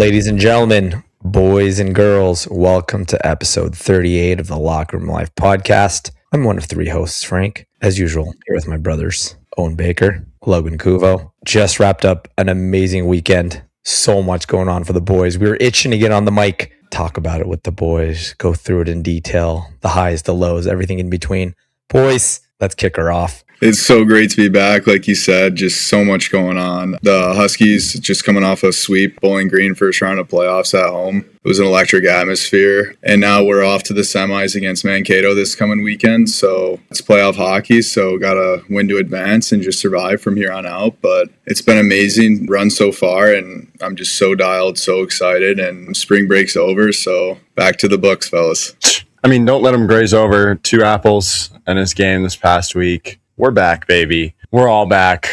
Ladies and gentlemen, boys and girls, welcome to episode 38 of the Locker Room Life podcast. I'm one of three hosts, Frank, as usual, here with my brothers, Owen Baker, Logan Kuvo. Just wrapped up an amazing weekend. So much going on for the boys. We were itching to get on the mic, talk about it with the boys, go through it in detail, the highs, the lows, everything in between. Boys, let's kick her off. It's so great to be back. Like you said, just so much going on. The Huskies just coming off a sweep, Bowling Green first round of playoffs at home. It was an electric atmosphere. And now we're off to the semis against Mankato this coming weekend. So it's playoff hockey. So got to win to advance and just survive from here on out. But it's been amazing run so far. And I'm just so dialed, so excited. And spring break's over. So back to the books, fellas. I mean, don't let them graze over 2 apples in this game this past week. We're back, baby. We're all back.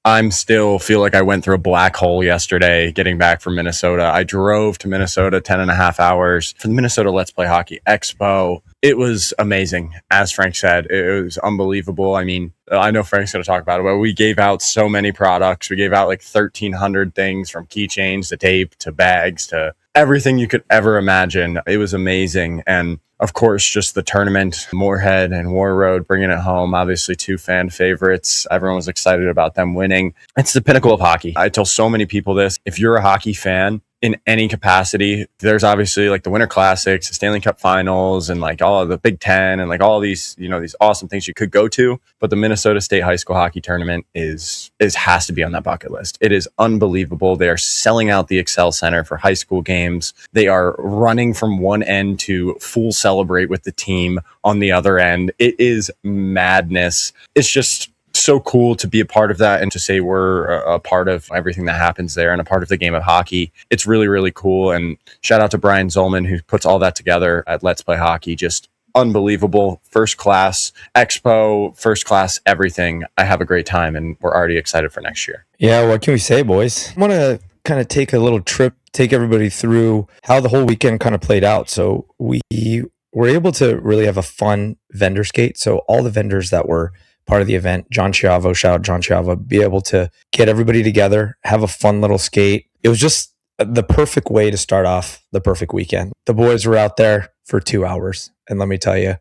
I'm still feel like I went through a black hole yesterday getting back from Minnesota. I drove to Minnesota 10 and a half hours for the Minnesota Let's Play Hockey Expo. It was amazing. As Frank said, it was unbelievable. I mean, I know Frank's going to talk about it, but we gave out so many products. We gave out like 1,300 things, from keychains to tape to bags to everything you could ever imagine. It was amazing. And of course, just the tournament, Moorhead and War Road, bringing it home. Obviously, 2 fan favorites. Everyone was excited about them winning. It's the pinnacle of hockey. I tell so many people this. If you're a hockey fan in any capacity, there's obviously like the Winter Classics, the Stanley Cup Finals, and like all of the Big Ten, and like all these, these awesome things you could go to. But the Minnesota State High School Hockey Tournament has to be on that bucket list. It is unbelievable. They are selling out the Excel Center for high school games. They are running from one end to full celebrate with the team on the other end. It is madness. It's just so cool to be a part of that and to say we're a part of everything that happens there and a part of the game of hockey. It's really, really cool. And shout out to Brian Zolman, who puts all that together at Let's Play Hockey. Just unbelievable. First class expo, first class everything. I have a great time, and we're already excited for next year. Yeah, what can we say, boys? I want to kind of take a little trip, take everybody through how the whole weekend kind of played out. So we were able to really have a fun vendor skate. So all the vendors that were part of the event, John Chiavo, shout out John Chiavo, be able to get everybody together, have a fun little skate. It was just the perfect way to start off the perfect weekend. The boys were out there for 2 hours. And let me tell you,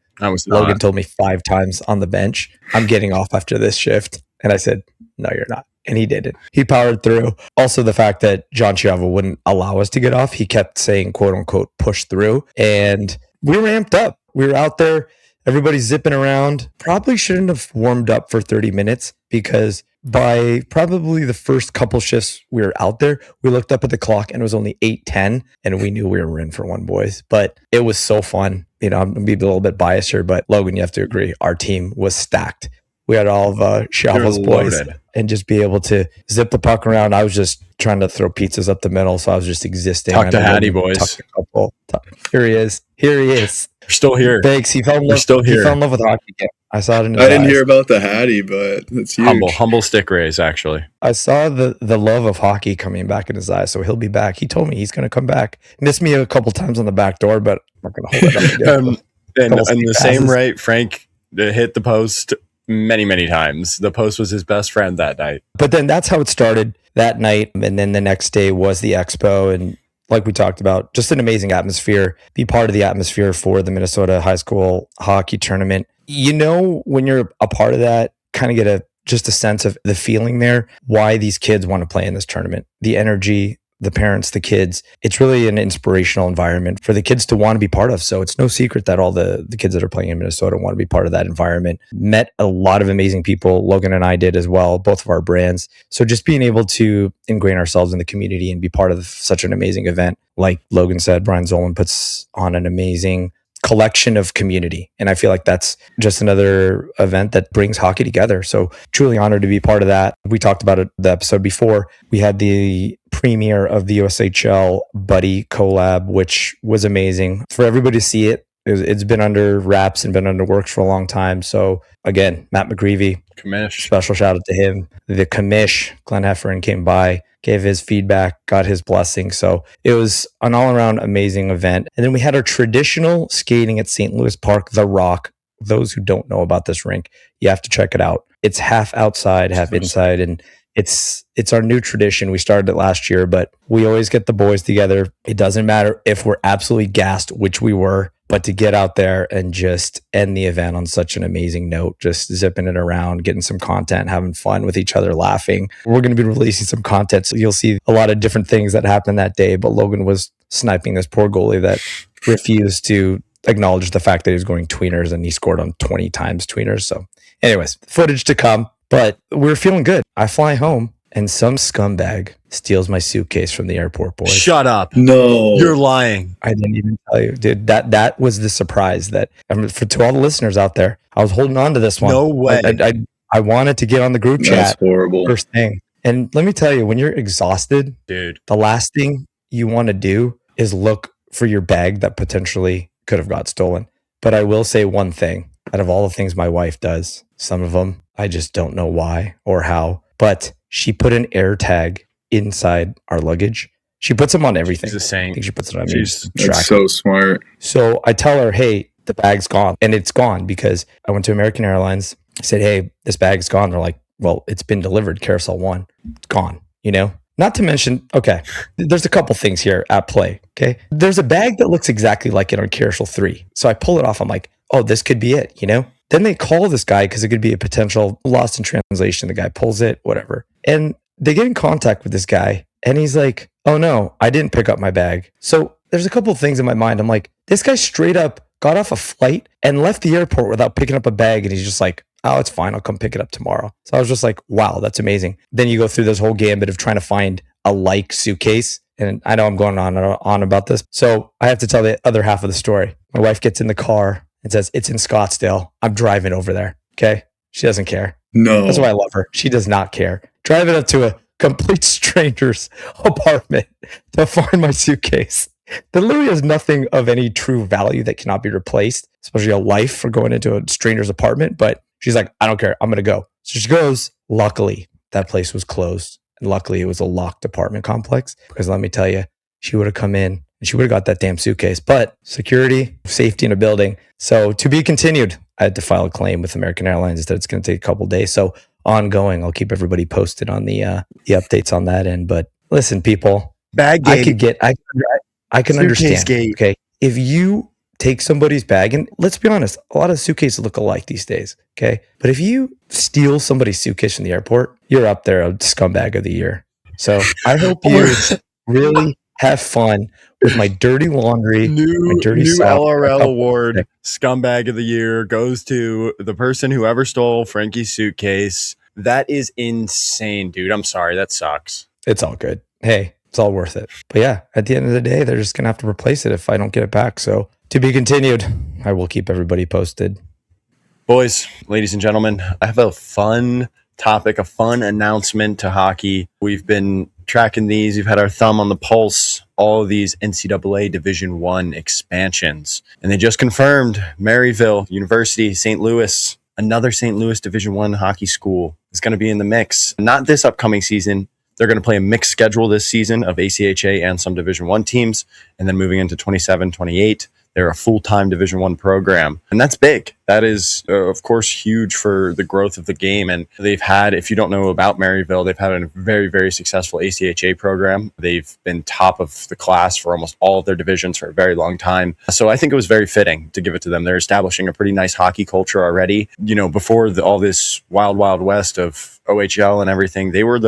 Logan told me 5 times on the bench, I'm getting off after this shift. And I said, no, you're not. And he did it. He powered through. Also, the fact that John Chiavo wouldn't allow us to get off, he kept saying, quote unquote, push through. And we were amped up. We were out there. Everybody's zipping around. Probably shouldn't have warmed up for 30 minutes because by probably the first couple shifts we were out there, we looked up at the clock and it was only 8:10 and we knew we were in for one, boys. But it was so fun. I'm going to be a little bit biased here, but Logan, you have to agree. Our team was stacked. We had all of Chiavo's boys and just be able to zip the puck around. I was just trying to throw pizzas up the middle, so I was just existing. Talk to Hattie, boys. Here he is. We're still here. Thanks. He fell in love. We're still here. He fell in love with hockey again. I saw it in his I didn't eyes. hear about the Hattie, but it's huge. Humble stick raise, actually. I saw the love of hockey coming back in his eyes, so he'll be back. He told me he's going to come back. Missed me a couple times on the back door, but I'm not going to hold it up again. And the same rate, Frank hit the post many, many times. The post was his best friend that night. But then that's how it started that night. And then the next day was the expo. And like we talked about, just an amazing atmosphere. Be part of the atmosphere for the Minnesota High School Hockey Tournament. When you're a part of that, kind of get just a sense of the feeling there, why these kids want to play in this tournament. The energy, the parents, the kids. It's really an inspirational environment for the kids to want to be part of. So it's no secret that all the kids that are playing in Minnesota want to be part of that environment. Met a lot of amazing people. Logan and I did as well, both of our brands. So just being able to ingrain ourselves in the community and be part of such an amazing event. Like Logan said, Brian Zolan puts on an amazing collection of community. And I feel like that's just another event that brings hockey together. So truly honored to be part of that. We talked about it the episode before. We had the premiere of the USHL Buddy collab, which was amazing for everybody to see it. It's been under wraps and been under works for a long time. So again, Matt McGreevy, commish, special shout out to him. The commish, Glenn Heffernan, came by, gave his feedback, got his blessing. So it was an all-around amazing event. And then we had our traditional skating at St. Louis Park, The Rock. Those who don't know about this rink, you have to check it out. It's half outside, half inside, and It's our new tradition. We started it last year, but we always get the boys together. It doesn't matter if we're absolutely gassed, which we were, but to get out there and just end the event on such an amazing note, just zipping it around, getting some content, having fun with each other, laughing. We're going to be releasing some content, so you'll see a lot of different things that happened that day. But Logan was sniping this poor goalie that refused to acknowledge the fact that he was going tweeners, and he scored on 20 times tweeners. So anyways, footage to come, but we're feeling good. I fly home and some scumbag steals my suitcase from the airport, boys. Shut up. No. You're lying. I didn't even tell you, dude. That was the surprise that, to all the listeners out there, I was holding on to this one. No way. I wanted to get on the group That's chat horrible. first thing. And let me tell you, when you're exhausted, Dude, the last thing you want to do is look for your bag that potentially could have got stolen. But I will say one thing, out of all the things my wife does, some of them, I just don't know why or how, but she put an air tag inside our luggage. She puts them on everything. she's a saint. I think she puts it on She's- me. That's so smart. So I tell her, hey, the bag's gone. And it's gone because I went to American Airlines. I said, hey, this bag's gone. They're like, well, it's been delivered. Carousel 1. It's gone, you know? Not to mention, okay, there's a couple things here at play, okay? There's a bag that looks exactly like it on Carousel 3. So I pull it off. I'm like, oh, this could be it, you know? Then they call this guy because it could be a potential lost in translation. The guy pulls it, whatever. And they get in contact with this guy. And he's like, oh no, I didn't pick up my bag. So there's a couple of things in my mind. I'm like, this guy straight up got off a flight and left the airport without picking up a bag. And he's just like, oh, it's fine. I'll come pick it up tomorrow. So I was just like, wow, that's amazing. Then you go through this whole gambit of trying to find a like suitcase. And I know I'm going on about this. So I have to tell the other half of the story. My wife gets in the car and says, it's in Scottsdale. I'm driving over there. Okay. She doesn't care. No. That's why I love her. She does not care. Driving up to a complete stranger's apartment to find my suitcase that literally has nothing of any true value that cannot be replaced, especially a life for going into a stranger's apartment. But she's like, I don't care. I'm going to go. So she goes. Luckily, that place was closed. And luckily, it was a locked apartment complex because let me tell you, she would have come in and she would have got that damn suitcase. But security, safety in a building. So to be continued, I had to file a claim with American Airlines that it's going to take a couple of days. So ongoing, I'll keep everybody posted on the updates on that end. But listen, people, bag game. I can Suitcase understand. gate. Okay, if you take somebody's bag, and let's be honest, a lot of suitcases look alike these days. Okay, but if you steal somebody's suitcase from the airport, you're up there a scumbag of the year. So I hope you really have fun with my dirty laundry, my dirty New sock. LRL award, scumbag of the year, goes to the person who ever stole Frankie's suitcase. That is insane, dude. I'm sorry. That sucks. It's all good. Hey, it's all worth it. But yeah, at the end of the day, they're just going to have to replace it if I don't get it back. So to be continued, I will keep everybody posted. Boys, ladies and gentlemen, I have a fun topic, a fun announcement to hockey. We've been tracking these. We've had our thumb on the pulse, all of these NCAA Division I expansions. And they just confirmed Maryville University, St. Louis, another St. Louis Division I hockey school is going to be in the mix. Not this upcoming season. They're going to play a mixed schedule this season of ACHA and some Division I teams. And then moving into 27, 28, they're a full-time Division I program. And that's big. That is, of course, huge for the growth of the game. And they've had, if you don't know about Maryville, they've had a very, very successful ACHA program. They've been top of the class for almost all of their divisions for a very long time. So I think it was very fitting to give it to them. They're establishing a pretty nice hockey culture already. You know, before all this wild, wild west of OHL and everything, they were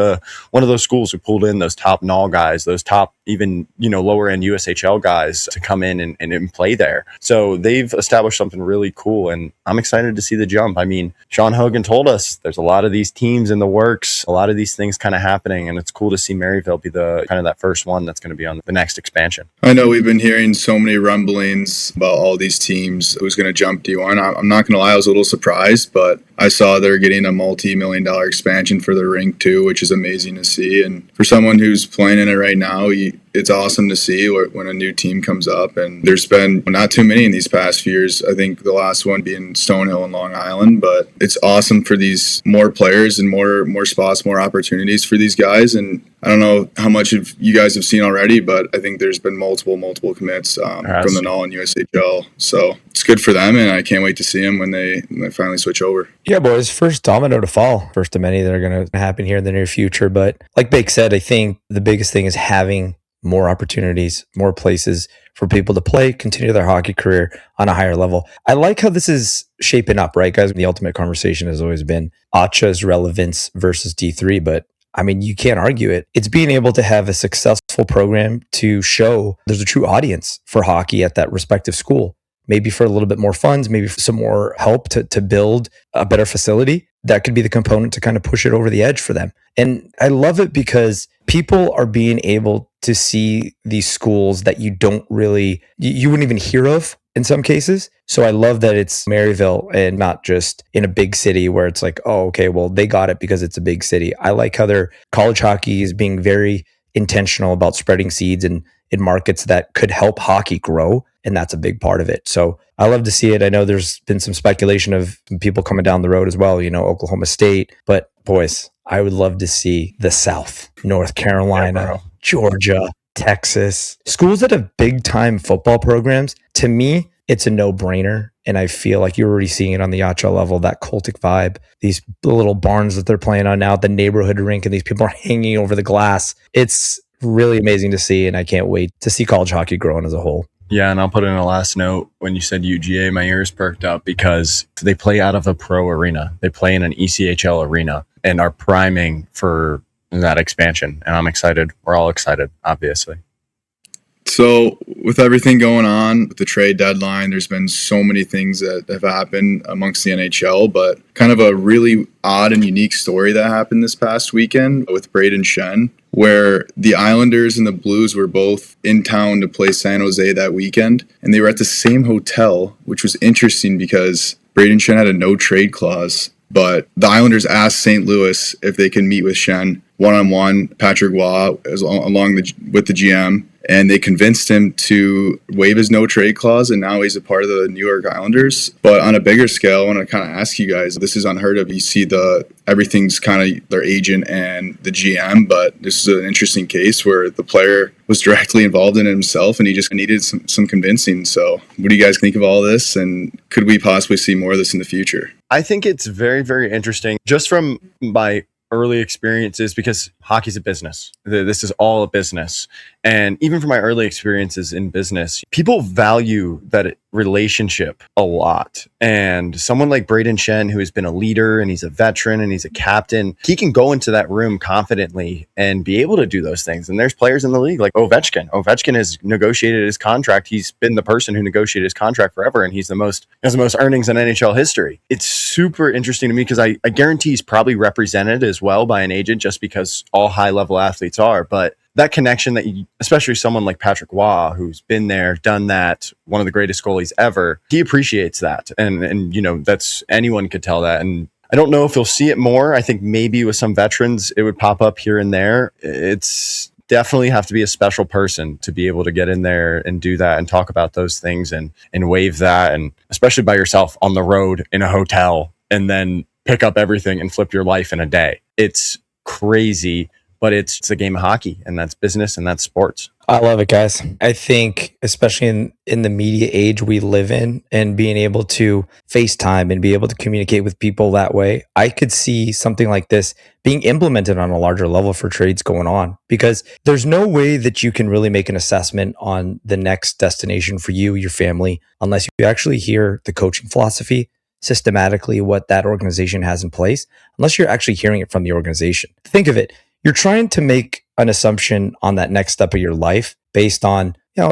one of those schools who pulled in those top NAHL guys, those top, even, lower end USHL guys to come in and play there. So they've established something really cool. And I'm excited to see the jump. I mean, Sean Hogan told us there's a lot of these teams in the works, a lot of these things kind of happening, and it's cool to see Maryville be the kind of that first one that's going to be on the next expansion. I know we've been hearing so many rumblings about all these teams who's going to jump D1. I'm not going to lie, I was a little surprised, but I saw they're getting a multi-million-dollar expansion for the rink too, which is amazing to see. And for someone who's playing in it right now, you it's awesome to see when a new team comes up. And there's been not too many in these past few years. I think the last one being Stonehill and Long Island, but it's awesome for these more players and more spots, more opportunities for these guys. And I don't know how much of you guys have seen already, but I think there's been multiple commits from the NAHL and USHL. So it's good for them, and I can't wait to see them when they finally switch over. Yeah, boys, first domino to fall. First of many that are going to happen here in the near future. But like Bake said, I think the biggest thing is having more opportunities, more places for people to play, continue their hockey career on a higher level. I like how this is shaping up, right, guys? The ultimate conversation has always been ACHA's relevance versus D3, but I mean, you can't argue it. It's being able to have a successful program to show there's a true audience for hockey at that respective school. Maybe for a little bit more funds, maybe for some more help to build a better facility. That could be the component to kind of push it over the edge for them. And I love it because people are being able to see these schools that you don't really, you wouldn't even hear of in some cases. So I love that it's Maryville and not just in a big city where it's like, oh, okay, well, they got it because it's a big city. I like how their college hockey is being very intentional about spreading seeds in markets that could help hockey grow. And that's a big part of it. So I love to see it. I know there's been some speculation of some people coming down the road as well, Oklahoma State. But boys, I would love to see the South, North Carolina, Georgia, Texas, schools that have big time football programs. To me, it's a no-brainer. And I feel like you're already seeing it on the ACHA level, that cultic vibe, these little barns that they're playing on now, the neighborhood rink, and these people are hanging over the glass. It's really amazing to see. And I can't wait to see college hockey growing as a whole. Yeah, and I'll put in a last note. When you said UGA, my ears perked up because they play out of a pro arena. They play in an ECHL arena and are priming for that expansion. And I'm excited. We're all excited, obviously. So with everything going on with the trade deadline, there's been so many things that have happened amongst the NHL, but kind of a really odd and unique story that happened this past weekend with Braden Shen, where the Islanders and the Blues were both in town to play San Jose that weekend, and they were at the same hotel, which was interesting because Braden Shen had a no trade clause, but the Islanders asked St. Louis if they can meet with Shen one-on-one, Patrick Waugh, with the GM, and they convinced him to waive his no-trade clause, and now he's a part of the New York Islanders. But on a bigger scale, I want to kind of ask you guys, this is unheard of. You see everything's kind of their agent and the GM, but this is an interesting case where the player was directly involved in it himself, and he just needed some convincing. So what do you guys think of all this, and could we possibly see more of this in the future? I think it's very, very interesting, just from my early experiences, because hockey's a business. This is all a business. And even from my early experiences in business, people value that relationship a lot. And someone like Braden Shen, who has been a leader and he's a veteran and he's a captain, he can go into that room confidently and be able to do those things. And there's players in the league like Ovechkin. Ovechkin has negotiated his contract. He's been the person who negotiated his contract forever. And he has the most earnings in NHL history. It's super interesting to me because I guarantee he's probably represented as well by an agent, just because all high level athletes are. But that connection that especially someone like Patrick Waugh, who's been there, done that, one of the greatest goalies ever, he appreciates that. And that's, anyone could tell that. And I don't know if you'll see it more. I think maybe with some veterans, it would pop up here and there. It's definitely have to be a special person to be able to get in there and do that and talk about those things and waive that. And especially by yourself on the road in a hotel, and then pick up everything and flip your life in a day. It's crazy. But it's a game of hockey, and that's business, and that's sports. I love it, guys. I think, especially in the media age we live in, and being able to FaceTime and be able to communicate with people that way, I could see something like this being implemented on a larger level for trades going on, because there's no way that you can really make an assessment on the next destination for you, your family, unless you actually hear the coaching philosophy, systematically what that organization has in place, unless you're actually hearing it from the organization. Think of it. You're trying to make an assumption on that next step of your life based on, you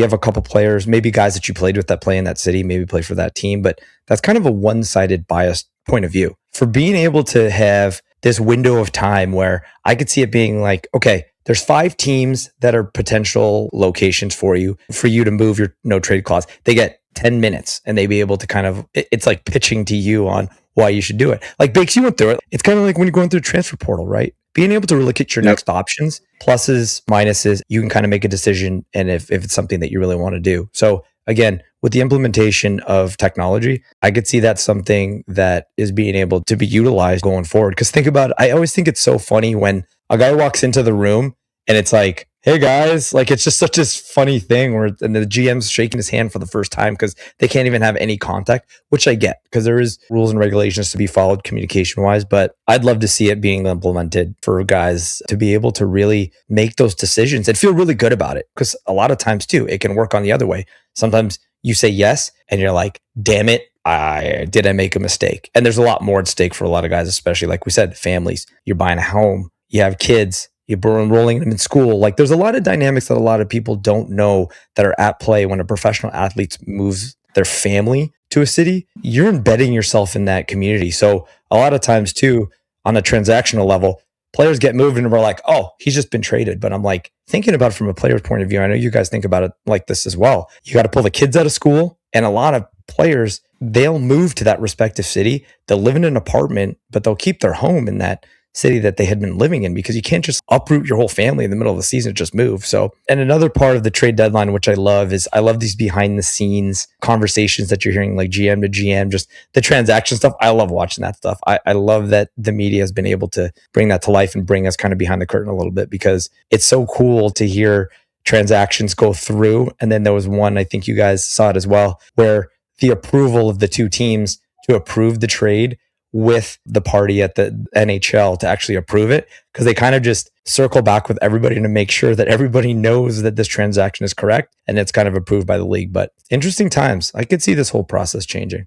have a couple players, maybe guys that you played with that play in that city, maybe play for that team, but that's kind of a one-sided biased point of view. For being able to have this window of time where I could see it being like, okay, there's 5 teams that are potential locations for you to move your no trade clause. They get 10 minutes and they be able to kind of, it's like pitching to you on why you should do it. Like Bakes, you went through it. It's kind of like when you're going through the transfer portal, right? being able to really look at your Yep. next options, pluses, minuses, you can kind of make a decision. And if it's something that you really want to do. So again, with the implementation of technology, I could see that's something that is being able to be utilized going forward. Because think about it, I always think it's so funny when a guy walks into the room and it's like, hey guys, like it's just such a funny thing where and the GM's shaking his hand for the first time because they can't even have any contact, which I get because there is rules and regulations to be followed communication wise. But I'd love to see it being implemented for guys to be able to really make those decisions and feel really good about it. Because a lot of times too, it can work on the other way. Sometimes you say yes and you're like, damn it, I make a mistake. And there's a lot more at stake for a lot of guys, especially like we said, families. You're buying a home, you have kids, you're enrolling them in school. Like there's a lot of dynamics that a lot of people don't know that are at play when a professional athlete moves their family to a city. You're embedding yourself in that community. So a lot of times too, on a transactional level, players get moved and we're like, oh, he's just been traded. But I'm like, thinking about it from a player's point of view, I know you guys think about it like this as well. You got to pull the kids out of school. And a lot of players, they'll move to that respective city. They'll live in an apartment, but they'll keep their home in that city that they had been living in because you can't just uproot your whole family in the middle of the season and just move. So, and another part of the trade deadline, which I love, is I love these behind the scenes conversations that you're hearing, like GM to GM, just the transaction stuff. I love watching that stuff. I love that the media has been able to bring that to life and bring us kind of behind the curtain a little bit because it's so cool to hear transactions go through. And then there was one, I think you guys saw it as well, where the approval of the two teams to approve the trade with the party at the NHL to actually approve it because they kind of just circle back with everybody to make sure that everybody knows that this transaction is correct and it's kind of approved by the league. But interesting times. I could see this whole process changing.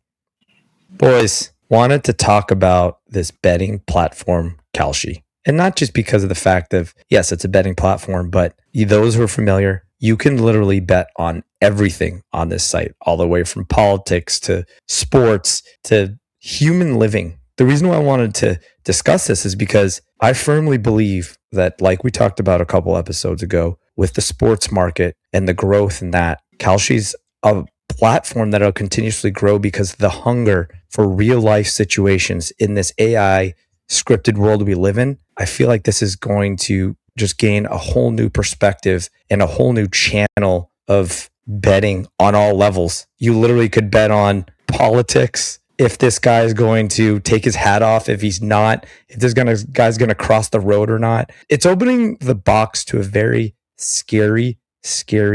Boys, wanted to talk about this betting platform, Kalshi. And not just because of the fact of, yes, it's a betting platform, but those who are familiar, you can literally bet on everything on this site, all the way from politics to sports to human living. The reason why I wanted to discuss this is because I firmly believe that, like we talked about a couple episodes ago, with the sports market and the growth in that, Kalshi's a platform that will continuously grow because the hunger for real life situations in this AI scripted world we live in. I feel like this is going to just gain a whole new perspective and a whole new channel of betting on all levels. You literally could bet on politics, if this guy is going to take his hat off, if he's not, if this guy's going to cross the road or not. It's opening the box to a very scary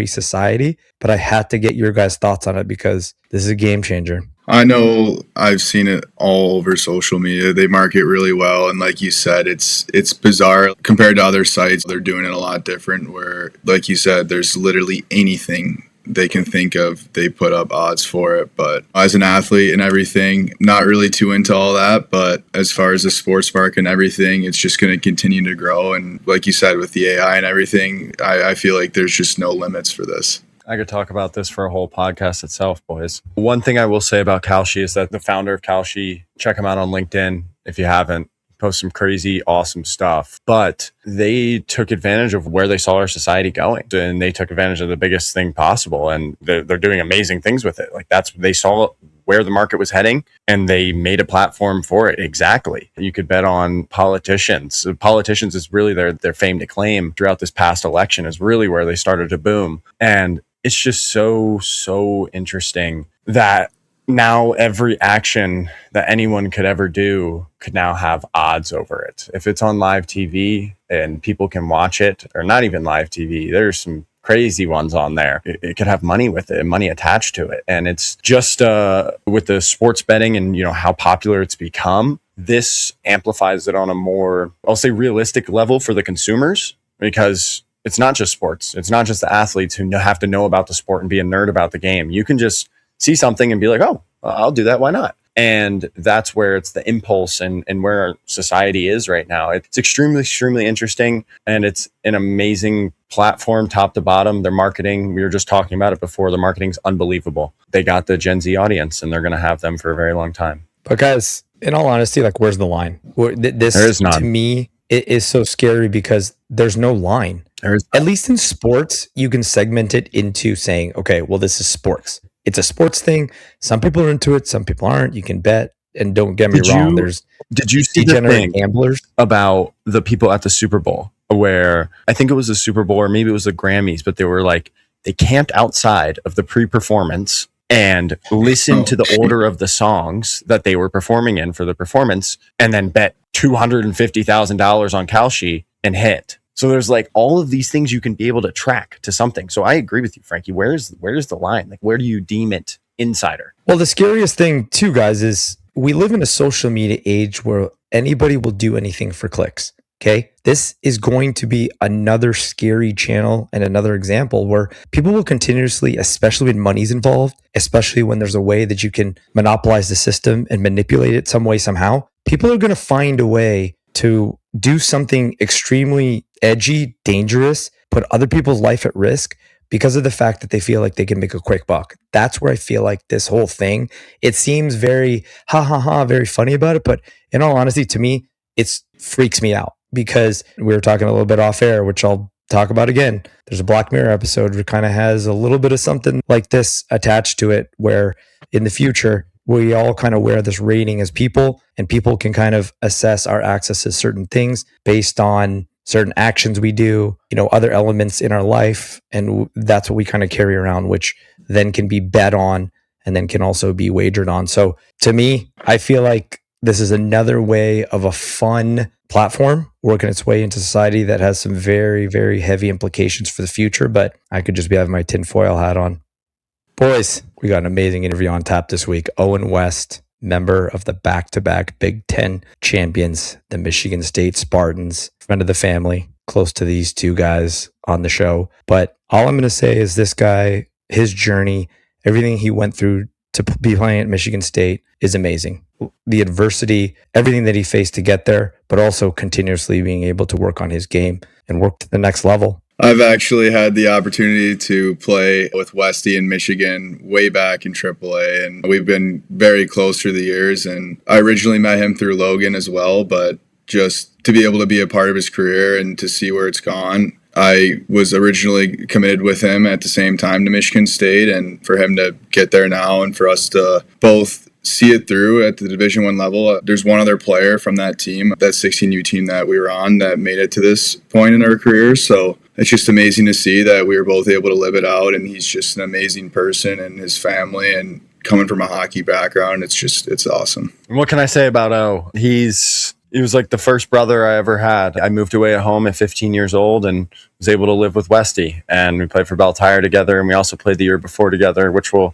society, but I had to get your guys' thoughts on it because this is a game changer. I know I've seen it all over social media. They market really well. And like you said, it's bizarre compared to other sites. They're doing it a lot different where, like you said, there's literally anything they can think of, they put up odds for it. But as an athlete and everything, not really too into all that. But as far as the sports market and everything, it's just going to continue to grow. And like you said, with the AI and everything, I feel like there's just no limits for this. I could talk about this for a whole podcast itself, boys. One thing I will say about Kalshi is that the founder of Kalshi, check him out on LinkedIn if you haven't, post some crazy, awesome stuff. But they took advantage of where they saw our society going, and they took advantage of the biggest thing possible. And they're doing amazing things with it. Like they saw where the market was heading, and they made a platform for it. Exactly. You could bet on politicians. Politicians is really their fame to claim throughout this past election is really where they started to boom. And it's just so interesting that now every action that anyone could ever do could now have odds over it. If it's on live TV and people can watch it, or not even live TV, there's some crazy ones on there. It could have money with it, money attached to it. And it's just with the sports betting and how popular it's become, this amplifies it on a more, I'll say, realistic level for the consumers, because it's not just sports. It's not just the athletes who have to know about the sport and be a nerd about the game. You can just see something and be like, oh, I'll do that. Why not? And that's where it's the impulse and where our society is right now. It's extremely interesting. And it's an amazing platform, top to bottom. Their marketing, we were just talking about it before, the marketing's unbelievable. They got the Gen Z audience and they're going to have them for a very long time. But guys, in all honesty, like, where's the line? This, there is none. To me, it is so scary because there's no line. At least in sports, you can segment it into saying, okay, well, this is sports. It's a sports thing. Some people are into it. Some people aren't. You can bet. And don't get me wrong, there's Did you see the degenerate thing gamblers about the people at the Super Bowl where I think it was the Super Bowl or maybe it was the Grammys, but they were like, they camped outside of the pre-performance and listened to the order of the songs that they were performing in for the performance and then bet $250,000 on Kalshi and hit. So there's like all of these things you can be able to track to something. So I agree with you, Frankie. Where's the line? Like, where do you deem it insider? Well, the scariest thing too, guys, is we live in a social media age where anybody will do anything for clicks. Okay. This is going to be another scary channel and another example where people will continuously, especially when money's involved, especially when there's a way that you can monopolize the system and manipulate it some way, somehow, people are going to find a way to do something extremely edgy, dangerous, put other people's life at risk because of the fact that they feel like they can make a quick buck. That's where I feel like this whole thing, it seems very very funny about it. But in all honesty, to me, it freaks me out because we were talking a little bit off air, which I'll talk about again. There's a Black Mirror episode that kind of has a little bit of something like this attached to it, where in the future, we all kind of wear this rating as people, and people can kind of assess our access to certain things based on certain actions we do, other elements in our life. And that's what we kind of carry around, which then can be bet on and then can also be wagered on. So to me, I feel like this is another way of a fun platform working its way into society that has some very, very heavy implications for the future. But I could just be having my tinfoil hat on. Boys, we got an amazing interview on tap this week. Owen West, member of the back-to-back Big Ten champions, the Michigan State Spartans, friend of the family, close to these two guys on the show. But all I'm going to say is this guy, his journey, everything he went through to be playing at Michigan State is amazing. The adversity, everything that he faced to get there, but also continuously being able to work on his game and work to the next level. I've actually had the opportunity to play with Westy in Michigan way back in AAA, and we've been very close through the years. And I originally met him through Logan as well, but just to be able to be a part of his career and to see where it's gone, I was originally committed with him at the same time to Michigan State, and for him to get there now and for us to both see it through at the Division I level. There's one other player from that team, that 16U team that we were on, that made it to this point in our careers. So it's just amazing to see that we were both able to live it out, and he's just an amazing person, and his family, and coming from a hockey background, it's awesome. What can I say about O? He was like the first brother I ever had. I moved away at home at 15 years old and was able to live with Westy, and we played for Bell Tire together, and we also played the year before together, which you'll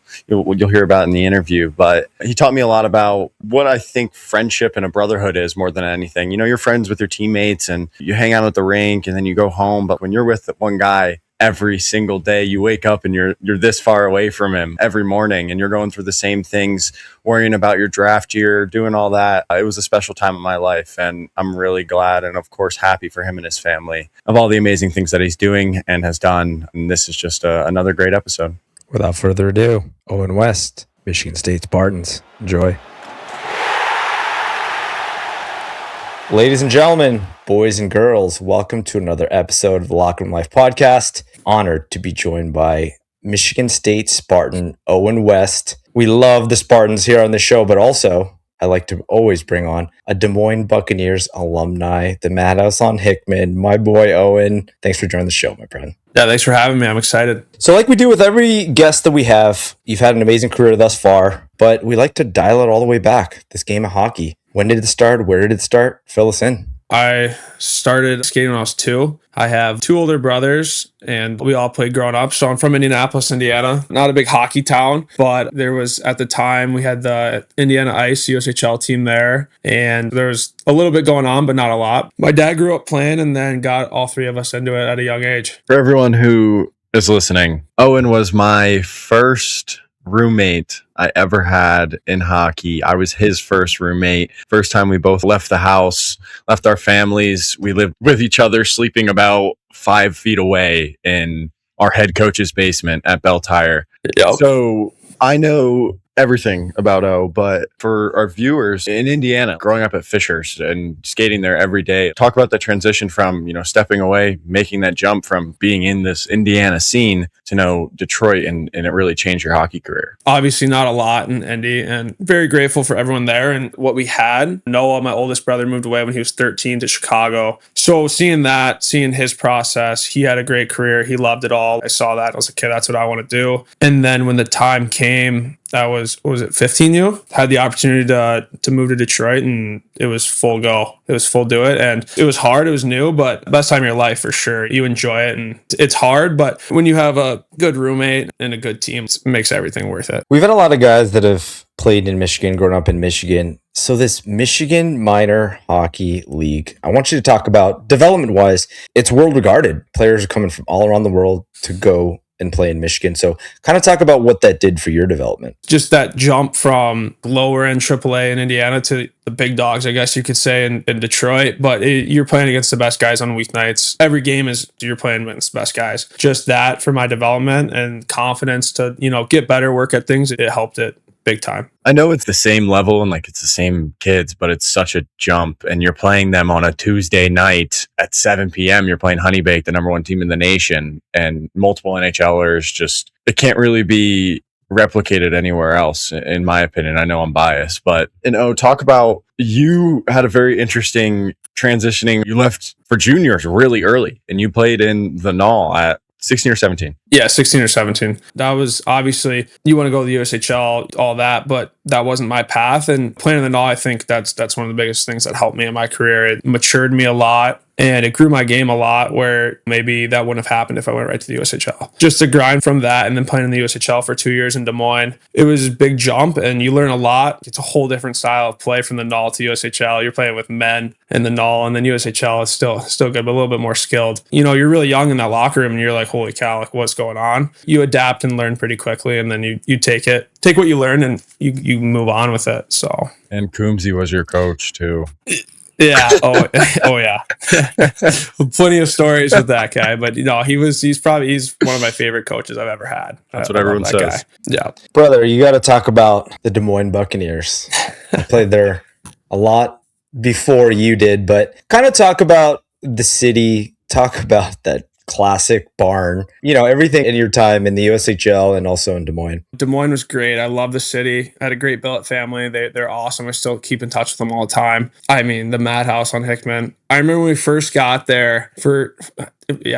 hear about in the interview. But he taught me a lot about what I think friendship and a brotherhood is more than anything. You're friends with your teammates and you hang out at the rink and then you go home. But when you're with one guy every single day, you wake up and you're this far away from him every morning, and you're going through the same things, worrying about your draft year, doing all that. It was a special time in my life, and I'm really glad and of course happy for him and his family of all the amazing things that he's doing and has done. And this is just another great episode. Without further ado, Owen West, Michigan State Spartans. Enjoy. Ladies and gentlemen, boys and girls, welcome to another episode of the Locker Room Life podcast. Honored to be joined by Michigan State Spartan Owen West. We love the Spartans here on the show, but also I like to always bring on a Des Moines Buccaneers alumni, the Madhouse on Hickman, my boy Owen. Thanks for joining the show, my friend. Yeah, thanks for having me. I'm excited. So like we do with every guest that we have, you've had an amazing career thus far, but we like to dial it all the way back. This game of hockey. When did it start? Where did it start? Fill us in. I started skating when I was 2. I have 2 older brothers, and we all played growing up. So I'm from Indianapolis, Indiana. Not a big hockey town, but there was, at the time, we had the Indiana Ice USHL team there, and there was a little bit going on, but not a lot. My dad grew up playing and then got all 3 of us into it at a young age. For everyone who is listening, Owen was my first roommate I ever had in hockey. I was his first roommate. First time we both left the house, left our families. We lived with each other, sleeping about 5 feet away in our head coach's basement at Bell Tire. Yep. So I know everything about O, but for our viewers in Indiana, growing up at Fishers and skating there every day, talk about the transition from, stepping away, making that jump from being in this Indiana scene to know Detroit, and it really changed your hockey career. Obviously not a lot in Indy, and very grateful for everyone there and what we had. Noah, my oldest brother, moved away when he was 13 to Chicago. So seeing his process, he had a great career. He loved it all. I saw that. I was like, okay, that's what I want to do. And then when the time came, that was, what was it, 15 you? Had the opportunity to move to Detroit, and it was full go. It was full do it. And it was hard. It was new, but best time of your life for sure. You enjoy it, and it's hard, but when you have a good roommate and a good team, it makes everything worth it. We've had a lot of guys that have played in Michigan, grown up in Michigan. So this Michigan Minor Hockey League, I want you to talk about development-wise. It's world regarded. Players are coming from all around the world to go and play in Michigan. So kind of talk about what that did for your development. Just that jump from lower end AAA in Indiana to the big dogs, I guess you could say, in Detroit. But you're playing against the best guys on weeknights. Every game is you're playing against the best guys. Just that for my development and confidence to, get better, work at things, it helped it big time. I know it's the same level and it's the same kids, but it's such a jump. And you're playing them on a Tuesday night at 7 p.m. You're playing Honeybake, the number one team in the nation, and multiple NHLers. It can't really be replicated anywhere else, in my opinion. I know I'm biased, but talk about, you had a very interesting transitioning. You left for juniors really early, and you played in the NAHL at 16 or 17. Yeah, 16 or 17. That was obviously, you want to go to the USHL, all that, but that wasn't my path. And playing in the NAHL, I think that's one of the biggest things that helped me in my career. It matured me a lot, and it grew my game a lot, where maybe that wouldn't have happened if I went right to the USHL. Just to grind from that and then playing in the USHL for 2 years in Des Moines, it was a big jump, and you learn a lot. It's a whole different style of play from the NAHL to USHL. You're playing with men in the NAHL, and then USHL is still good, but a little bit more skilled. You're really young in that locker room, and you're like, holy cow, what's going on? You adapt and learn pretty quickly, and then you take what you learn, and you move on with it. So. And Coombsy was your coach too. Yeah. Oh yeah. Plenty of stories with that guy, but he's one of my favorite coaches I've ever had. That's what everyone says. Guy. Yeah. Brother, you got to talk about the Des Moines Buccaneers. I played there a lot before you did, but kind of talk about the city, talk about that classic barn, everything in your time in the USHL and also in Des Moines. Des Moines was great. I love the city. I had a great billet family. They're awesome. I still keep in touch with them all the time. I mean, the Madhouse on Hickman. I remember when we first got there for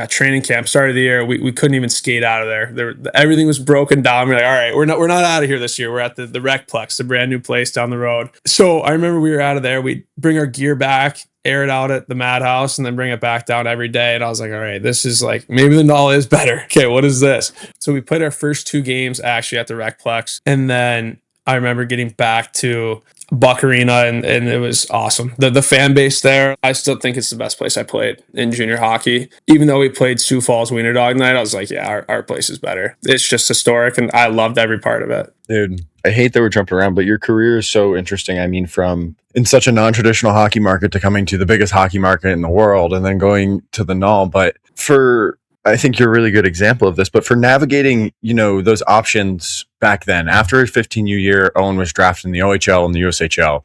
training camp, start of the year, we couldn't even skate out of there. Everything was broken down. We're like, all right, we're not out of here this year. We're at the Recplex, the brand new place down the road. So I remember we were out of there. We'd bring our gear back, air it out at the Madhouse, and then bring it back down every day. And I was like, all right, this is maybe the NAHL is better. Okay, what is this? So we played our first 2 games actually at the Recplex. And then I remember getting back to Buck Arena, and it was awesome. The fan base there, I still think it's the best place I played in junior hockey. Even though we played Sioux Falls Wiener Dog night, I was like, yeah, our place is better. It's just historic, and I loved every part of it. Dude, I hate that we're jumping around, but your career is so interesting. I mean, from in such a non-traditional hockey market to coming to the biggest hockey market in the world and then going to the NAHL. But I think you're a really good example of this, but for navigating, those options back then, after a 15U year, Owen was drafted in the OHL and the USHL,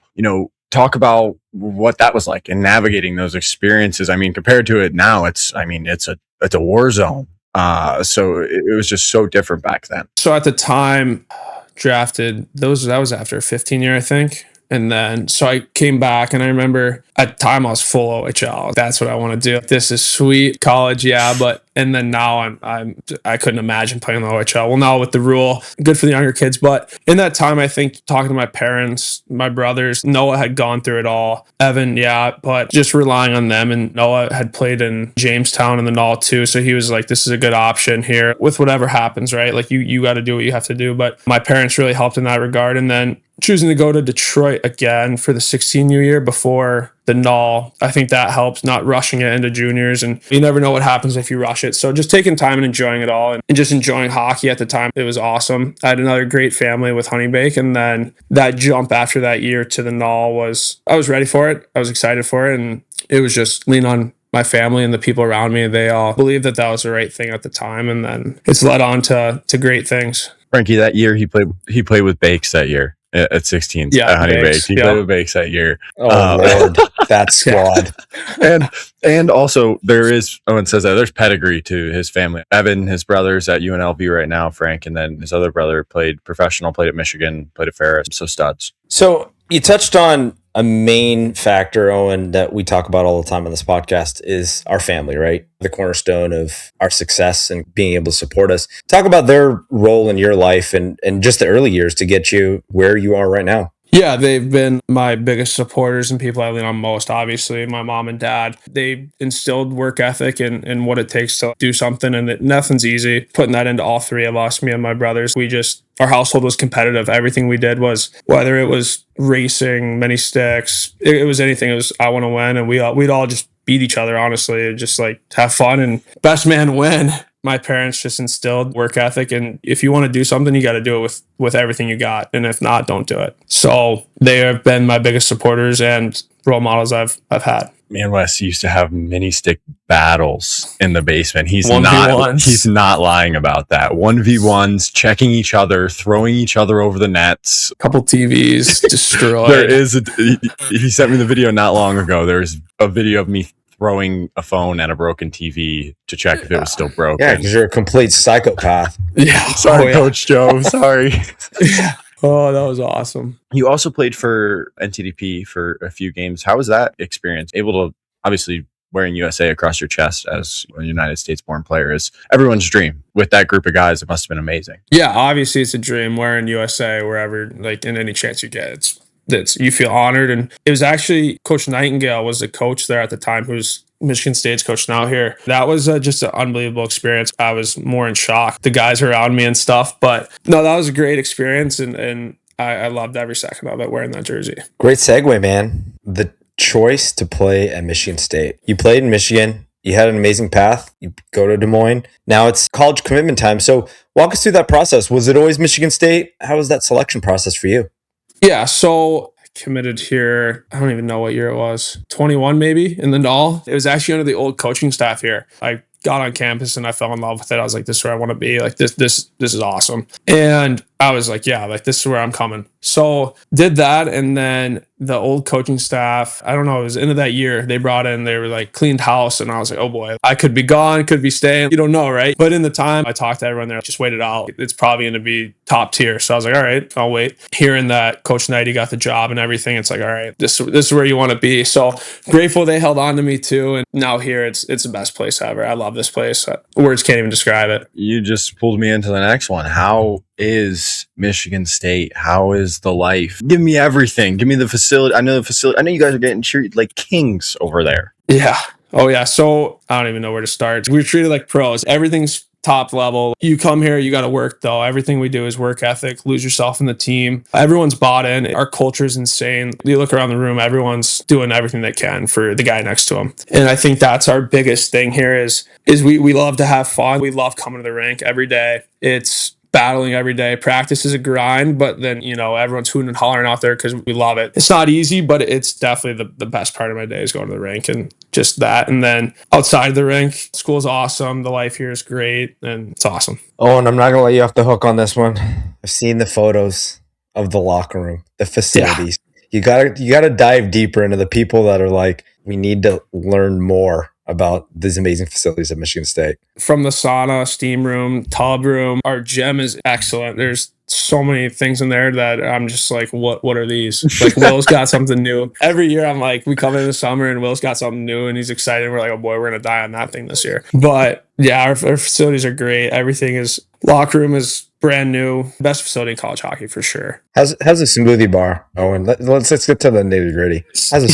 talk about what that was like and navigating those experiences. I mean, compared to it now, it's a war zone. So it was just so different back then. So at the time, drafted, that was after a 15 year, I think. And then, so I came back, and I remember at the time I was full OHL. That's what I want to do. This is sweet, college, yeah. And then now I couldn't imagine playing the OHL. Well, now with the rule, good for the younger kids. But in that time, I think talking to my parents, my brothers, Noah had gone through it all. Evan, yeah, but just relying on them. And Noah had played in Jamestown in the NAHL too. So he was like, this is a good option here with whatever happens, right? You got to do what you have to do. But my parents really helped in that regard. And then choosing to go to Detroit again for the 16U year before the NAHL, I think that helps, not rushing it into juniors. And you never know what happens if you rush it. So just taking time and enjoying it all, and just enjoying hockey at the time. It was awesome. I had another great family with Honeybake. And then that jump after that year to the NAHL I was ready for it. I was excited for it. And it was just lean on my family and the people around me. They all believed that was the right thing at the time. And then it's led on to great things. Frankie, that year he played with Bakes that year at 16 Yeah, at Honey Bakes, Bakes. He yeah. played with Bakes that year. Oh Lord, that squad. And also there is, Owen says that there's pedigree to his family. Evan, his brother's at UNLV right now, Frank, and then his other brother played professional, played at Michigan, played at Ferris. So studs. So you touched on a main factor, Owen, that we talk about all the time on this podcast is our family, right? The cornerstone of our success and being able to support us. Talk about their role in your life and just the early years to get you where you are right now. Yeah, they've been my biggest supporters and people I lean on most, obviously. My mom and dad, they instilled work ethic and what it takes to do something. And nothing's easy. Putting that into all three of us, me and my brothers, our household was competitive. Everything we did was, whether it was racing, mini sticks, it was anything. It was, I want to win. And we'd all just beat each other, honestly, just like have fun and best man win. My parents just instilled work ethic, and if you want to do something, you got to do it with everything you got, and if not, don't do it. So they have been my biggest supporters and role models I've had. Me and Wes used to have mini stick battles in the basement. He's 1v1s. not lying about that. 1v1s, checking each other, throwing each other over the nets. Couple TVs destroyed. He sent me the video not long ago. There's a video of me throwing a phone at a broken TV to check if it was still broken. Yeah, because you're a complete psychopath. Yeah. Sorry, Coach Joe. Sorry. Oh, that was awesome. You also played for NTDP for a few games. How was that experience? Able to, obviously, wearing USA across your chest as a United States-born player is everyone's dream. With that group of guys, it must have been amazing. Yeah, obviously it's a dream wearing USA wherever, like in any chance you get. You feel honored. And it was actually Coach Nightingale was the coach there at the time, who's Michigan State's coach now here. That was just an unbelievable experience. I was more in shock, the guys around me and stuff. But no, that was a great experience. And I loved every second of it wearing that jersey. Great segue, man. The choice to play at Michigan State. You played in Michigan. You had an amazing path. You go to Des Moines. Now it's college commitment time. So walk us through that process. Was it always Michigan State? How was that selection process for you? Yeah, so I committed here, I don't even know what year it was, 21 maybe in the NAHL. It was actually under the old coaching staff here. I got on campus and I fell in love with it. I was like, this is where I want to be. Like this is awesome. And I was like, yeah, like this is where I'm coming. So did that. And then the old coaching staff, I don't know, it was into that year, they were like cleaned house. And I was like, oh boy, I could be gone, could be staying. You don't know, right? But in the time I talked to everyone there, just wait it out. It's probably going to be top tier. So I was like, all right, I'll wait. Hearing that Coach Knighty got the job and everything, it's like, all right, this is where you want to be. So grateful they held on to me too. And now here it's the best place ever. I love this place. Words can't even describe it. You just pulled me into the next one. How is Michigan State? How is the life? Give me everything. Give me the facility. I know you guys are getting treated like kings over there. Yeah. Oh yeah. So I don't even know where to start. We're treated like pros. Everything's top level. You come here, you got to work though. Everything we do is work ethic, lose yourself in the team. Everyone's bought in. Our culture is insane. You look around the room, everyone's doing everything they can for the guy next to them. And I think that's our biggest thing here is we love to have fun. We love coming to the rink every day. It's battling every day. Practice is a grind, but then, everyone's hooting and hollering out there because we love it. It's not easy, but it's definitely the best part of my day is going to the rink and just that. And then outside the rink, school's awesome. The life here is great and it's awesome. Oh, and I'm not going to let you off the hook on this one. I've seen the photos of the locker room, the facilities. Yeah. You gotta dive deeper into the people that are like, we need to learn more about these amazing facilities at Michigan State. From the sauna, steam room, tub room, our gym is excellent. There's so many things in there that I'm just like, what are these? Like Will's got something new. Every year I'm like, we come in the summer and Will's got something new and he's excited. We're like, oh boy, we're going to die on that thing this year. But yeah, our facilities are great. Everything is, locker room is brand new. Best facility in college hockey for sure. How's the smoothie bar, Owen? Let's get to the nitty gritty.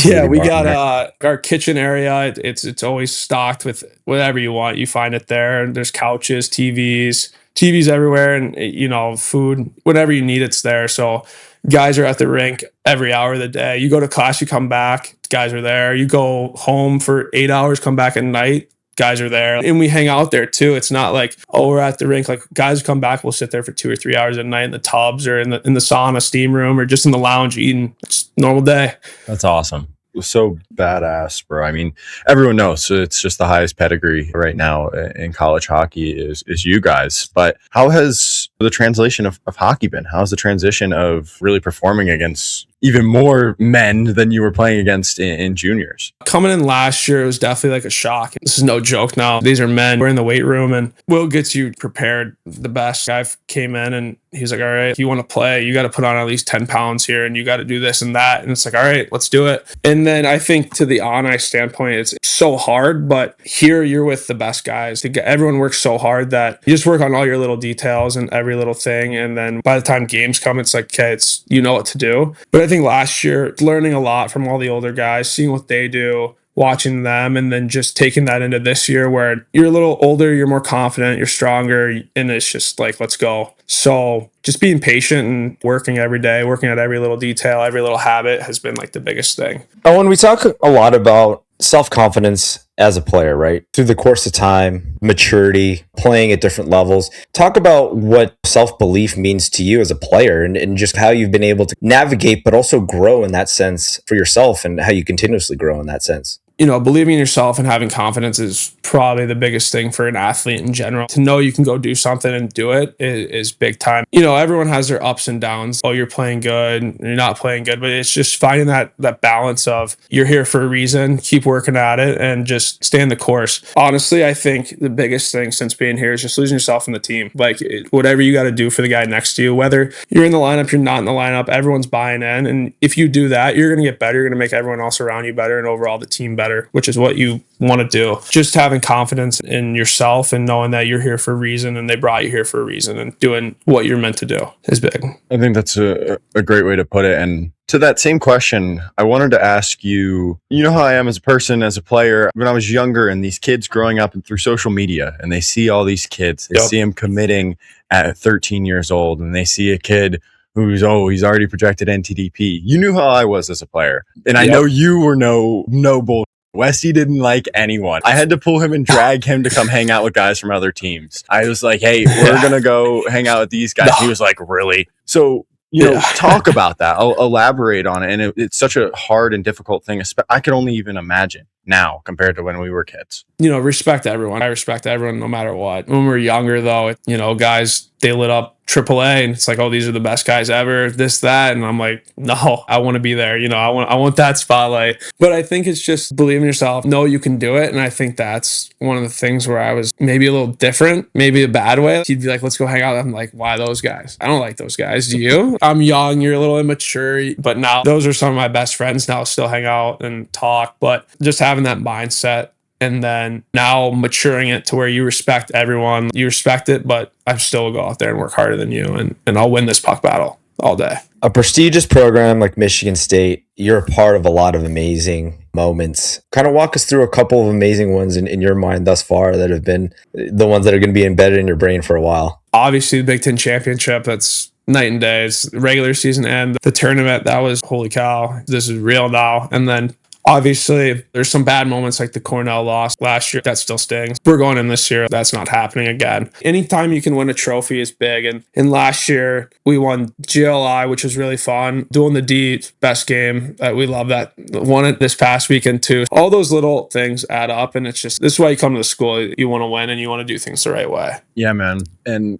Yeah, we got our kitchen area. It's always stocked with whatever you want. You find it there. There's couches, TVs everywhere, and food. Whatever you need, it's there. So guys are at the rink every hour of the day. You go to class, you come back, guys are there. You go home for 8 hours, come back at night, guys are there. And we hang out there too. It's not like, oh, we're at the rink. Like guys come back, we'll sit there for 2 or 3 hours at night in the tubs or in the sauna, steam room, or just in the lounge eating. It's a normal day. That's awesome. so badass, bro. I mean, everyone knows it's just the highest pedigree right now in college hockey is you guys. But how has the translation of hockey been? How's the transition of really performing against even more men than you were playing against in juniors? Coming in last year, it was definitely like a shock. This is no joke now. These are men. We're in the weight room and Will gets you prepared the best. Guy came in and he's like, all right, if you want to play, you got to put on at least 10 pounds here and you got to do this and that. And it's like, all right, let's do it. And then I think to the on ice standpoint, it's so hard, but here you're with the best guys. Everyone works so hard that you just work on all your little details and every little thing. And then by the time games come, it's like, okay, it's, you know what to do. But I think last year, learning a lot from all the older guys, seeing what they do, watching them, and then just taking that into this year where you're a little older, you're more confident, you're stronger, and it's just like, let's go. So just being patient and working every day, working at every little detail, every little habit has been like the biggest thing. When we talk a lot about self-confidence as a player, right? Through the course of time, maturity, playing at different levels. Talk about what self-belief means to you as a player and just how you've been able to navigate, but also grow in that sense for yourself and how you continuously grow in that sense. You know, believing in yourself and having confidence is probably the biggest thing for an athlete in general. To know you can go do something and do it is big time. You know, everyone has their ups and downs. Oh, you're playing good, you're not playing good, but it's just finding that balance of you're here for a reason, keep working at it, and just stay in the course. Honestly, I think the biggest thing since being here is just losing yourself in the team. Like whatever you got to do for the guy next to you, whether you're in the lineup, you're not in the lineup, everyone's buying in. And if you do that, you're going to get better. You're going to make everyone else around you better and overall the team better, which is what you want to do. Just having confidence in yourself and knowing that you're here for a reason and they brought you here for a reason and doing what you're meant to do is big. I think that's a great way to put it. And to that same question, I wanted to ask you, you know how I am as a person, as a player, when I was younger and these kids growing up and through social media and they see all these kids, they see them committing at 13 years old and they see a kid who's, he's already projected NTDP. You knew how I was as a player. And I know you were no bull. Westy didn't like anyone. I had to pull him and drag him to come hang out with guys from other teams. I was like, hey, we're going to go hang out with these guys. He was like, really? So, you know, talk about that. I'll elaborate on it. And it's such a hard and difficult thing. I could only even imagine now compared to when we were kids. You know, respect everyone. I respect everyone no matter what. When we were younger, though, you know, guys, they lit up AAA and it's like, oh, these are the best guys ever, this, that. And I'm like, no, I want to be there. You know, I want that spotlight. But I think it's just believe in yourself, know you can do it. And I think that's one of the things where I was maybe a little different, maybe a bad way. He'd be like, let's go hang out. I'm like, why those guys? I don't like those guys. Do you? I'm young, you're a little immature, but now those are some of my best friends now, still hang out and talk. But just having that mindset. And then now maturing it to where you respect everyone, you respect it, but I still will go out there and work harder than you and I'll win this puck battle all day. A prestigious program like Michigan State, you're a part of a lot of amazing moments. Kind of walk us through a couple of amazing ones in your mind thus far that have been the ones that are going to be embedded in your brain for a while. Obviously, the Big Ten Championship, that's night and day. It's regular season and the tournament, that was holy cow, this is real now. And then obviously, there's some bad moments like the Cornell loss last year. That still stings. We're going in this year. That's not happening again. Anytime you can win a trophy is big. And last year, we won GLI, which was really fun. Doing the D, best game. We love that. Won it this past weekend, too. All those little things add up. And it's just, this is why you come to the school. You want to win and you want to do things the right way. Yeah, man. And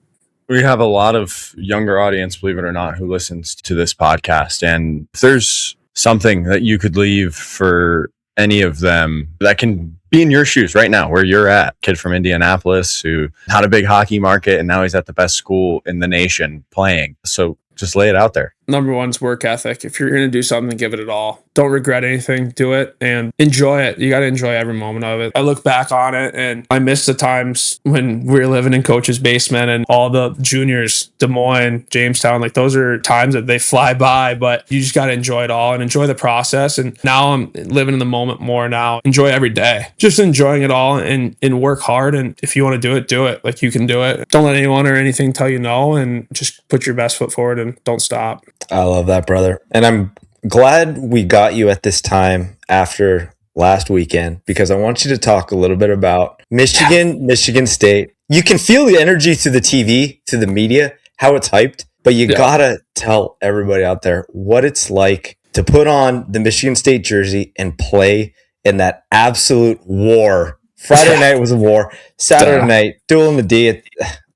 we have a lot of younger audience, believe it or not, who listens to this podcast. And if there's something that you could leave for any of them that can be in your shoes right now, where you're at. Kid from Indianapolis who had a big hockey market and now he's at the best school in the nation playing. So just lay it out there. Number one's work ethic. If you're going to do something, give it all. Don't regret anything. Do it and enjoy it. You got to enjoy every moment of it. I look back on it and I miss the times when we were living in coach's basement and all the juniors, Des Moines, Jamestown, like those are times that they fly by, but you just got to enjoy it all and enjoy the process. And now I'm living in the moment more now. Enjoy every day. Just enjoying it all and work hard. And if you want to do it, do it. Like you can do it. Don't let anyone or anything tell you no and just put your best foot forward and don't stop. I love that, brother. And I'm glad we got you at this time after last weekend because I want you to talk a little bit about Michigan State. You can feel the energy through the TV, through the media, how it's hyped, but you gotta tell everybody out there what it's like to put on the Michigan State jersey and play in that absolute war. Friday night was a war. Saturday night, duel in the D.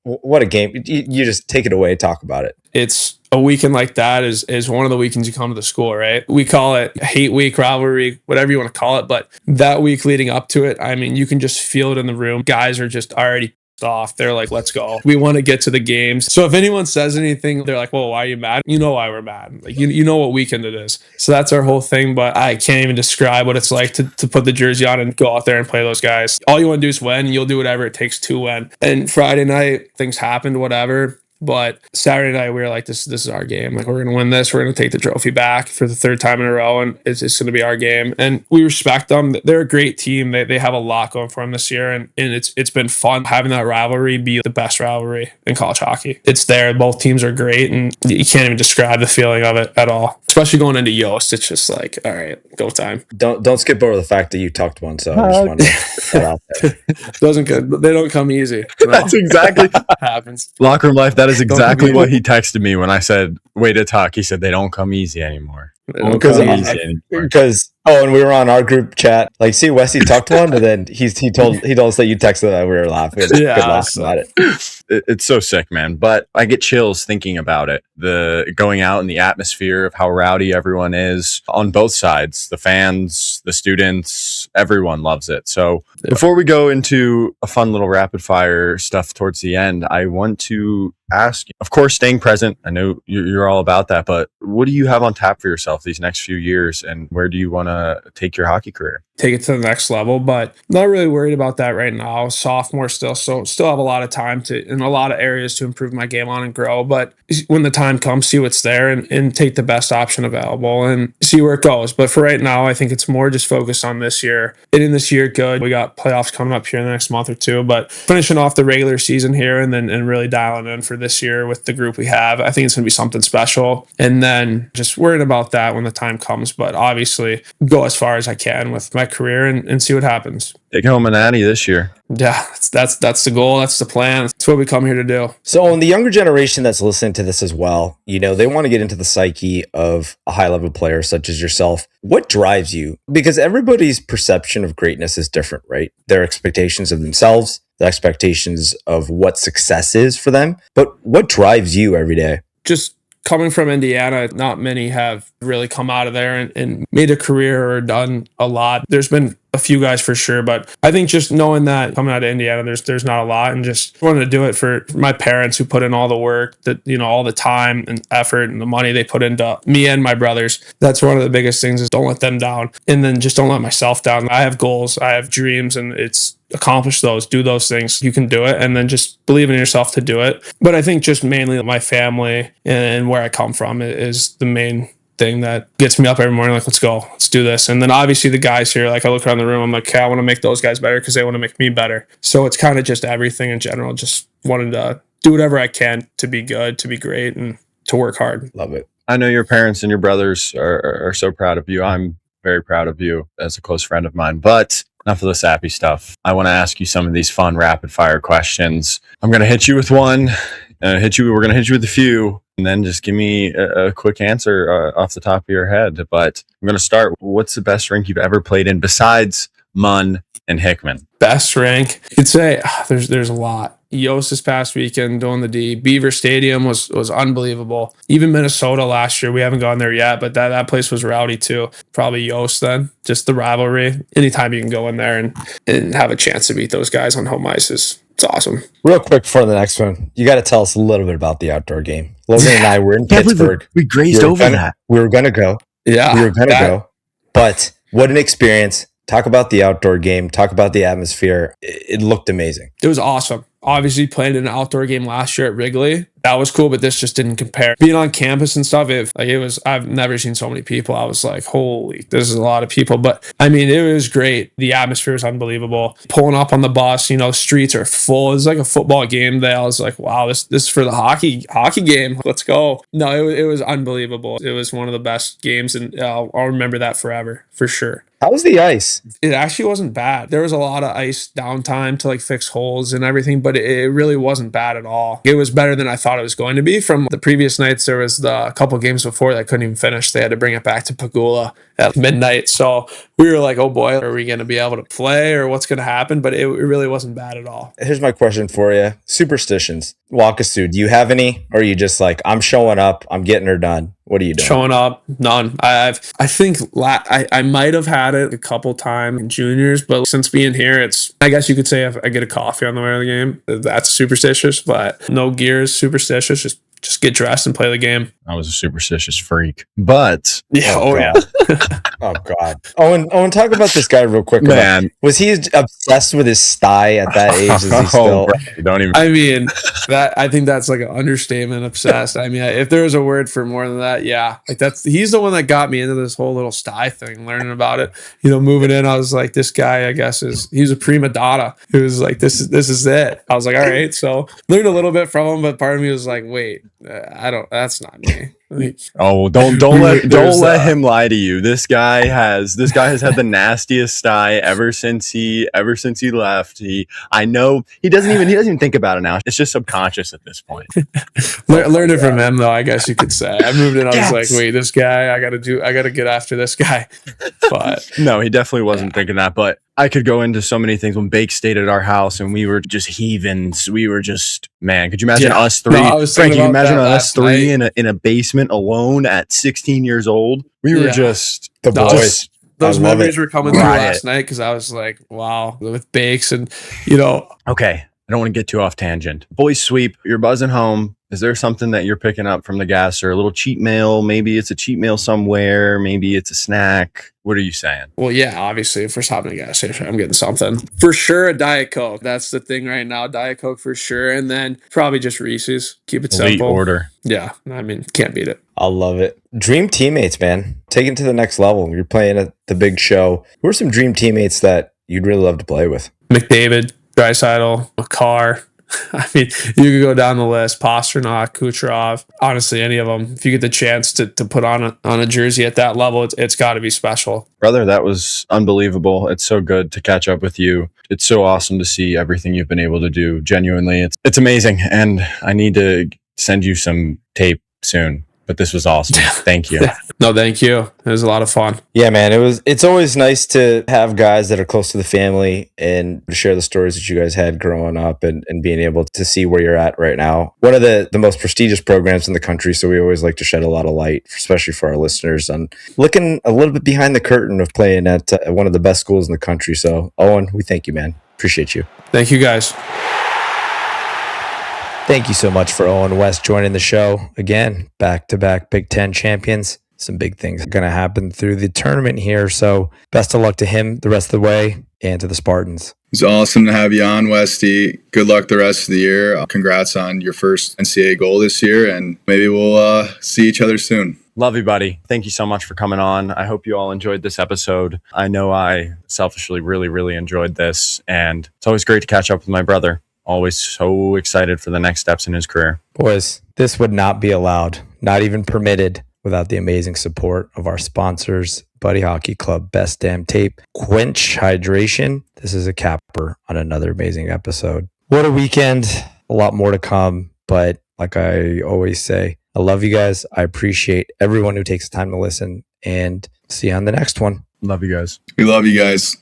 What a game. You just take it away, talk about it. It's a weekend like that is one of the weekends you come to the school, right? We call it hate week, rivalry, whatever you want to call it. But that week leading up to it, I mean, you can just feel it in the room. Guys are just already off. They're like, let's go. We want to get to the games. So if anyone says anything, they're like, well, why are you mad? You know why we're mad. Like, you know what weekend it is. So that's our whole thing. But I can't even describe what it's like to put the jersey on and go out there and play those guys. All you want to do is win. You'll do whatever it takes to win. And Friday night, things happened, whatever. But Saturday night, we were like, this is our game. Like, we're going to win this. We're going to take the trophy back for the third time in a row, and it's going to be our game. And we respect them. They're a great team. They have a lot going for them this year, and it's been fun having that rivalry be the best rivalry in college hockey. It's there. Both teams are great, and you can't even describe the feeling of it at all. Especially going into Yost, it's just like, all right, go time. Don't skip over the fact that you tucked one, so I just wanted to put that out there. They don't come easy. You know? That's exactly happens. Locker room life. That is exactly what he texted me when I said, way to talk. He said, they don't come easy anymore. Because and we were on our group chat. Like, see, Wesley tucked one, and then he told us that you texted that. We were laughing. Yeah, good laugh about it. It's so sick, man. But I get chills thinking about it. The going out in the atmosphere of how rowdy everyone is on both sides. The fans, the students, everyone loves it. So before we go into a fun little rapid fire stuff towards the end, I want to ask you, of course, staying present. I know you're all about that, but what do you have on tap for yourself these next few years, and where do you want to take your hockey career? Take it to the next level, but not really worried about that right now. Sophomore still, so still have a lot of time to in a lot of areas to improve my game on and grow. But when the time comes, see what's there and take the best option available and see where it goes. But for right now, I think it's more just focused on this year. Getting this year good. We got playoffs coming up here in the next month or two, but finishing off the regular season here and really dialing in for this year with the group we have. I think it's going to be something special. And then just worrying about that when the time comes. But obviously, go as far as I can with my career and see what happens. Take home a natty this year. Yeah, that's the goal. That's the plan. That's what we come here to do. So in the younger generation that's listening to this as well, they want to get into the psyche of a high-level player such as yourself. What drives you? Because everybody's perception of greatness is different, right? Their expectations of themselves, the expectations of what success is for them. But what drives you every day? Just coming from Indiana, not many have really come out of there and made a career or done a lot. There's been a few guys for sure, but I think just knowing that coming out of Indiana, there's not a lot, and just wanted to do it for my parents who put in all the work, that all the time and effort and the money they put into me and my brothers. That's one of the biggest things, is don't let them down, and then just don't let myself down. I have goals, I have dreams, and it's accomplish those, do those things. You can do it, and then just believe in yourself to do it. But I think just mainly my family and where I come from is the main thing that gets me up every morning, like, let's go, let's do this. And then obviously the guys here, like, I look around the room, I'm like, okay, I want to make those guys better because they want to make me better. So it's kind of just everything in general, just wanting to do whatever I can to be good, to be great, and to work hard. Love it. I know your parents and your brothers are so proud of you. I'm very proud of you as a close friend of mine, but enough of the sappy stuff. I want to ask you some of these fun rapid fire questions. I'm going to hit you with one. We're going to hit you with a few, and then just give me a quick answer off the top of your head. But I'm going to start. What's the best rink you've ever played in besides Munn and Hickman? Best rink, I'd say there's a lot. Yost this past weekend doing the D. Beaver Stadium was unbelievable. Even Minnesota last year, we haven't gone there yet, but that place was rowdy too. Probably Yost then. Just the rivalry. Anytime you can go in there and have a chance to beat those guys on home ice it's awesome. Real quick before the next one, you got to tell us a little bit about the outdoor game. Logan and I were in Pittsburgh. We grazed over that. We were going to go. Yeah. We were going to go. But what an experience. Talk about the outdoor game. Talk about the atmosphere. It looked amazing. It was awesome. Obviously played in an outdoor game last year at Wrigley. That was cool, but this just didn't compare. Being on campus and stuff, I've never seen so many people. I was like, holy, this is a lot of people. But I mean, it was great. The atmosphere was unbelievable. Pulling up on the bus, streets are full. It was like a football game day. I was like, wow, this is for the hockey game. Let's go. No, it was unbelievable. It was one of the best games, and I'll remember that forever, for sure. How's the ice? It actually wasn't bad. There was a lot of ice downtime to like fix holes and everything, but it really wasn't bad at all. It was better than I thought it was going to be. From the previous nights, there was a couple games before that couldn't even finish. They had to bring it back to Pagula at midnight. So we were like, oh boy, are we going to be able to play or what's going to happen? But it really wasn't bad at all. Here's my question for you. Superstitions. Walk us through. Do you have any? Or are you just like, I'm showing up, I'm getting her done? What are you doing? Showing up, none. I think I might have had it a couple times in juniors, but since being here, I guess you could say I get a coffee on the way to the game. That's superstitious, but no gear is superstitious. Just get dressed and play the game. I was a superstitious freak, but yeah, yeah. Oh God, Owen, talk about this guy real quick. Man, was he obsessed with his thigh at that age? Is he still? Don't even. I mean, I think that's like an understatement. Obsessed. I mean, if there was a word for more than that, yeah, like he's the one that got me into this whole little sty thing. Learning about it, moving in, I was like, this guy, I guess he's a prima donna. It was like this is it. I was like, all right, so learned a little bit from him, but part of me was like, wait. That's not me. Don't let him lie to you. This guy has had the nastiest sty ever since he left. I know he doesn't even think about it now. It's just subconscious at this point. Learned it from him though, I guess you could say. I moved in, I was like, wait, this guy, I gotta get after this guy. But no, he definitely wasn't thinking that, but I could go into so many things. When Bake stayed at our house and we were just heathens, we were just, man, could you imagine us three? No, Frank, can you imagine us three in a basement alone at 16 years old? We were just the boys. Those memories were coming through last night because I was like, wow, with Bakes and Okay, I don't want to get too off tangent. Boys sweep, you're buzzing home. Is there something that you're picking up from the gas, or a little cheat meal? Maybe it's a cheat meal somewhere. Maybe it's a snack. What are you saying? Well, yeah, obviously, if we're stopping at a gas station, I'm getting something. For sure, a Diet Coke. That's the thing right now. Diet Coke for sure. And then probably just Reese's. Keep it Elite simple. order. Yeah, I mean, can't beat it. I love it. Dream teammates, man. Take it to the next level. You're playing at the big show. Who are some dream teammates that you'd really love to play with? McDavid, Draisaitl, Makar. I mean, you could go down the list. Pasternak, Kucherov. Honestly, any of them. If you get the chance to put on a jersey at that level, it's got to be special. Brother, that was unbelievable. It's so good to catch up with you. It's so awesome to see everything you've been able to do. Genuinely, it's amazing. And I need to send you some tape soon. But this was awesome. Thank you. No, thank you. It was a lot of fun. Yeah, man. It's always nice to have guys that are close to the family and share the stories that you guys had growing up and being able to see where you're at right now. One of the most prestigious programs in the country, so we always like to shed a lot of light, especially for our listeners, on looking a little bit behind the curtain of playing at one of the best schools in the country. So, Owen, we thank you, man. Appreciate you. Thank you, guys. Thank you so much for Owen West joining the show. Again, back-to-back Big Ten champions. Some big things are going to happen through the tournament here. So best of luck to him the rest of the way and to the Spartans. It's awesome to have you on, Westy. Good luck the rest of the year. Congrats on your first NCAA goal this year, and maybe we'll see each other soon. Love you, buddy. Thank you so much for coming on. I hope you all enjoyed this episode. I know I selfishly really, really enjoyed this, and it's always great to catch up with my brother. Always so excited for the next steps in his career. Boys, this would not be allowed, not even permitted, without the amazing support of our sponsors, Buddy Hockey Club, Best Damn Tape, Quench Hydration. This is a capper on another amazing episode. What a weekend. A lot more to come. But like I always say, I love you guys. I appreciate everyone who takes the time to listen, and see you on the next one. Love you guys. We love you guys.